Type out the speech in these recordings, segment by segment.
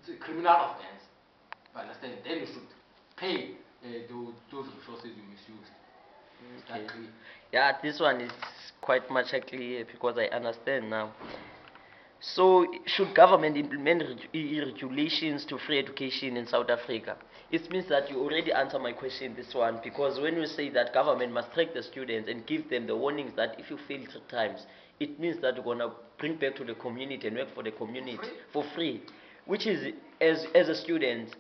it's a criminal offense. You understand? Then you should pay those resources you misused. Okay. Yeah, this one is quite much clear because I understand now. So, should government implement regulations to free education in South Africa? It means that you already answered my question, this one, because when you say that government must track the students and give them the warnings that if you fail 3 times, it means that you're going to bring back to the community and work for the community for free, which is, as a student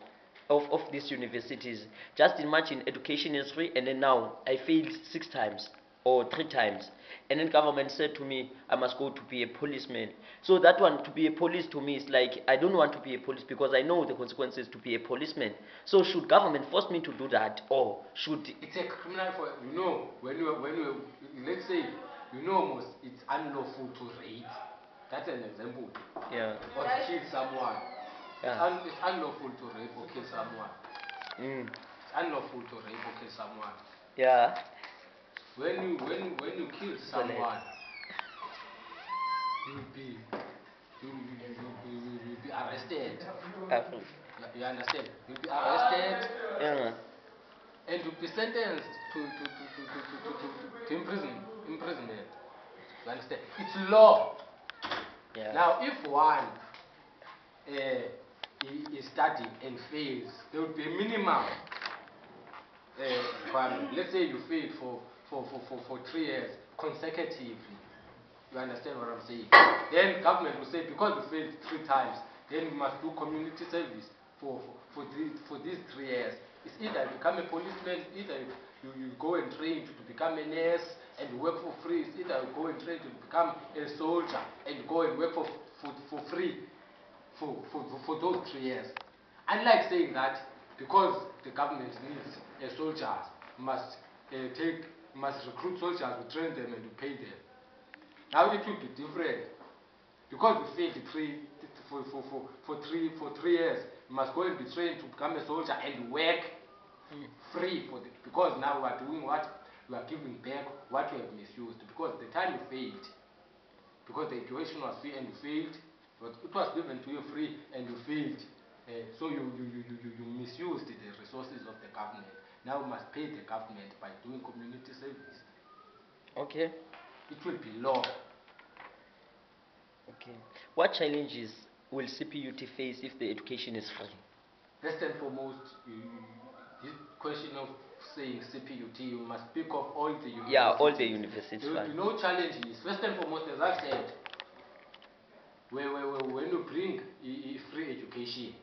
of these universities, just imagine education is free and then now I failed 6 times or 3 times, and then government said to me I must go to be a policeman. So that one, to be a police, to me is like I don't want to be a police because I know the consequences to be a policeman. So should government force me to do that, or should it's a criminal for when you let's say most it's unlawful to rape. That's an example. Yeah. Or to kill someone. Yeah. It's unlawful to rape or kill someone. It's unlawful to rape or kill someone. Yeah. When you kill someone, you'll be arrested. You understand? You'll be arrested. Yeah. And you'll be sentenced to imprisonment. You understand? It's law. Yeah. Now, if one is studying and fails, there will be a minimum. Let's say you failed for 3 years consecutively. You understand what I'm saying? Then government will say because you failed 3 times, then you must do community service for these 3 years. It's either you become a policeman, either you go and train to become a nurse and you work for free. It's either you go and train to become a soldier and you go and work for free for those 3 years. Unlike saying that because the government needs soldiers, must recruit soldiers to train them and to pay them. Now it will be different. Because you failed for 3 years, you must go and be trained to become a soldier and work free because now we are doing what? We are giving back what we have misused. Because the time you failed, because the education was free and you failed, but it was given to you free and you failed. So you misused the resources of the government. Now you must pay the government by doing community service. Okay. It will be law. Okay. What challenges will CPUT face if the education is free? First and foremost, this question of saying CPUT, you must speak of all the universities. Yeah, all the universities. There will be no challenges. First and foremost, as I've said, when you bring free education,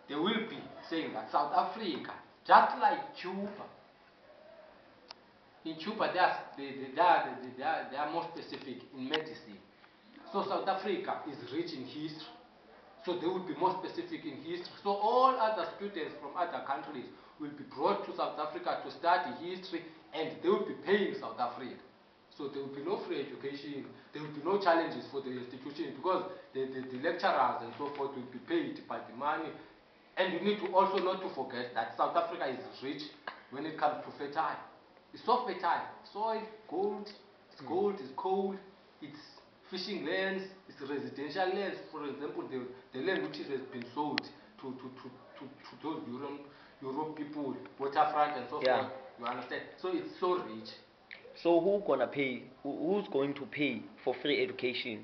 they will be saying that South Africa, just like Cuba, in Cuba they are more specific in medicine. So South Africa is rich in history. So they will be more specific in history. So all other students from other countries will be brought to South Africa to study history and they will be paying South Africa. So there will be no free education, there will be no challenges for the institution because the lecturers and so forth will be paid by the money. And you need to also not to forget that South Africa is rich when it comes to fertile. It's so fertile. Soil, gold, it's coal, it's fishing lands, it's residential lands. For example, the land which has been sold to those Europe people, waterfront and so forth. You understand? So it's so rich. So who's going to pay for free education?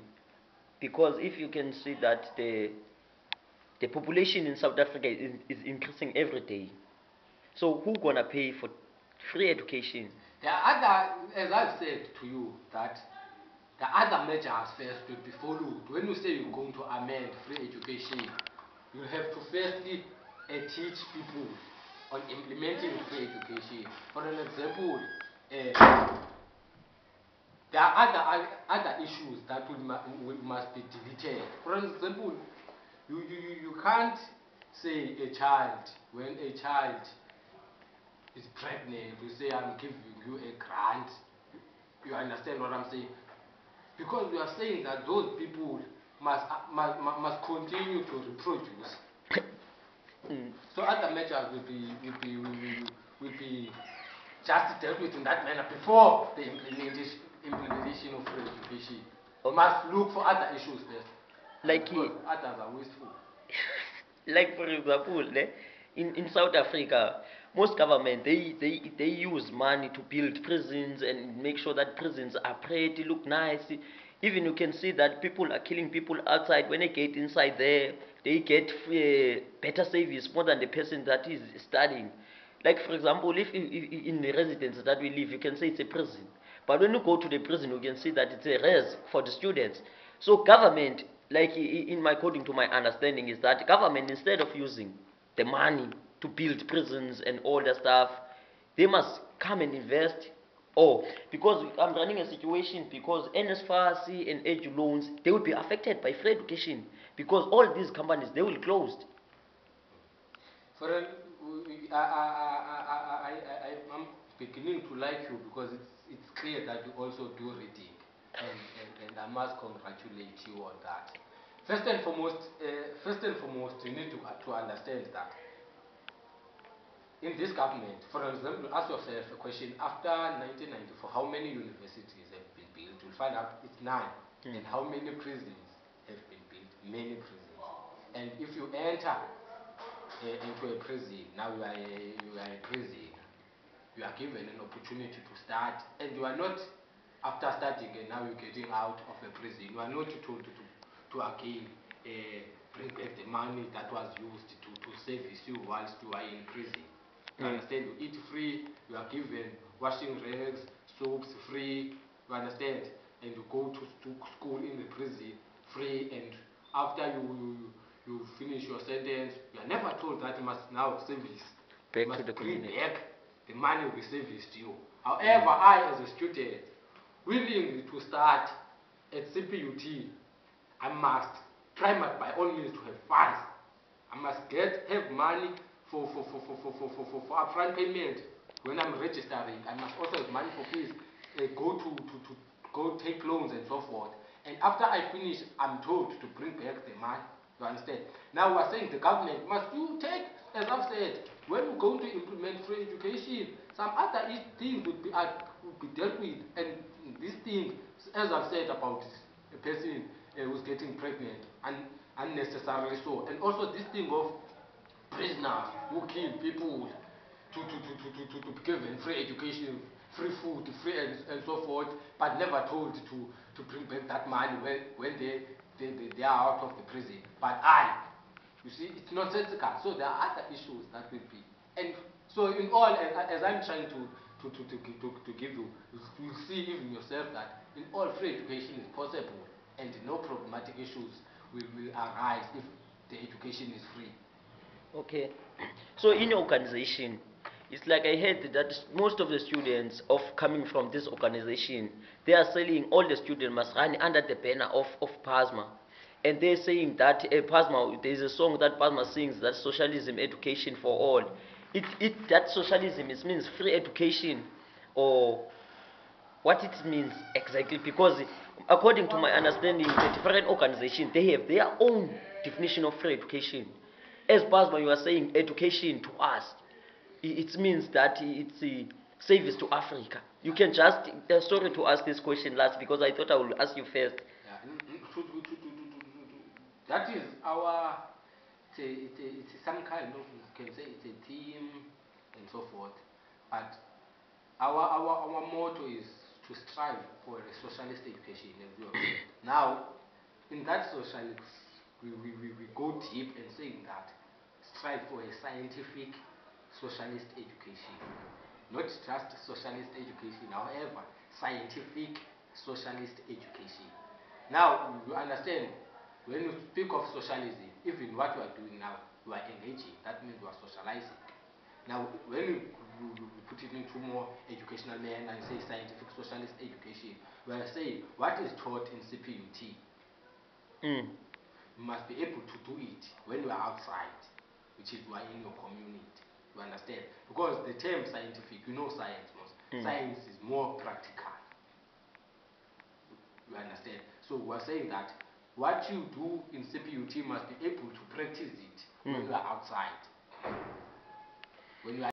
Because if you can see that the population in South Africa is increasing every day. So who's gonna pay for free education? There are other, as I've said to you, that the other measures first will be followed. When you say you're going to amend free education, you have to firstly teach people on implementing free education. For an example, there are other issues that must be deleted. For example, you can't say when a child is pregnant, you say I'm giving you a grant. You understand what I'm saying? Because we are saying that those people must continue to reproduce. So other measures will be just dealt with in that manner before the implementation of free education. We must look for other issues first. Like because others are wasteful. like for example, in South Africa, most government they use money to build prisons and make sure that prisons are pretty, look nice. Even you can see that people are killing people outside. When they get inside there, they get better service more than the person that is studying. Like for example, if in the residence that we live, you can say it's a prison. But when you go to the prison, you can see that it's a res for the students. So government, like in my according to my understanding, is that government, instead of using the money to build prisons and all that stuff, they must come and invest. Oh, because I'm running a situation because NSFAS and edu loans, they will be affected by free education because all these companies, they will close. For an, I'm beginning to like you because it's clear that you also do reading, and I must congratulate you on that. First and foremost, you need to understand that in this government, for example, ask yourself a question: after 1994, how many universities have been built? You'll find out it's 9. And how many prisons have been built? Many prisons. And if you enter into a prison, now you are a prison, you are given an opportunity to start, and you are not, after starting and now you're getting out of a prison, you are not told to again bring back the money that was used to service you whilst you are in prison. You understand? You eat free, you are given washing rags, soaps free, you understand? And you go to school in the prison free, and after you finish your sentence, you are never told that you must now service. Back you must to the bring community. back the money we serviced you. However, I as a student, willing to start at CPUT, I must try by all means to have funds. I must have money for upfront payment. When I'm registering, I must also have money for fees. Go take loans and so forth. And after I finish, I'm told to bring back the money. You understand? Now we're saying the government must you take, as I've said, when we're going to implement free education, some other things would be dealt with. And this thing, as I've said about a person who's getting pregnant, unnecessarily so. And also this thing of prisoners who kill people to be given free education, free food, free and so forth, but never told to bring back that money when they are out of the prison. But you see, it's nonsensical. So there are other issues that will be. And so in all, as I'm trying to give you, you'll see even yourself that in all free education is possible and no problematic issues will arise if the education is free. Okay. So in your organization, it's like I heard that most of the students of coming from this organization, they are saying all the students must run under the banner of PASMA. And they're saying that PASMA, there's a song that PASMA sings that socialism, education for all. That socialism, it means free education, or what it means exactly, because according to my understanding, the different organizations, they have their own definition of free education. As Basma, you are saying education to us, it means that it's a service to Africa. You can just, sorry to ask this question last because I thought I would ask you first. Yeah, that is our, it's some kind of, you can say it's a team and so forth. But our motto is to strive for a socialist education, as you have said. Now, in that socialist, we go deep in saying that strive for a scientific socialist education. Not just socialist education, however, scientific socialist education. Now, you understand, when you speak of socialism, even what we are doing now, we are engaging, that means we are socializing. Now, when you put it into more educational manner and say scientific socialist education, we are saying what is taught in CPUT, you must be able to do it when you are outside, which is why in your community. You understand? Because the term scientific, you know science most. Science is more practical. You understand? So we're saying that what you do in CPUT must be able to practice it when you are outside. When you are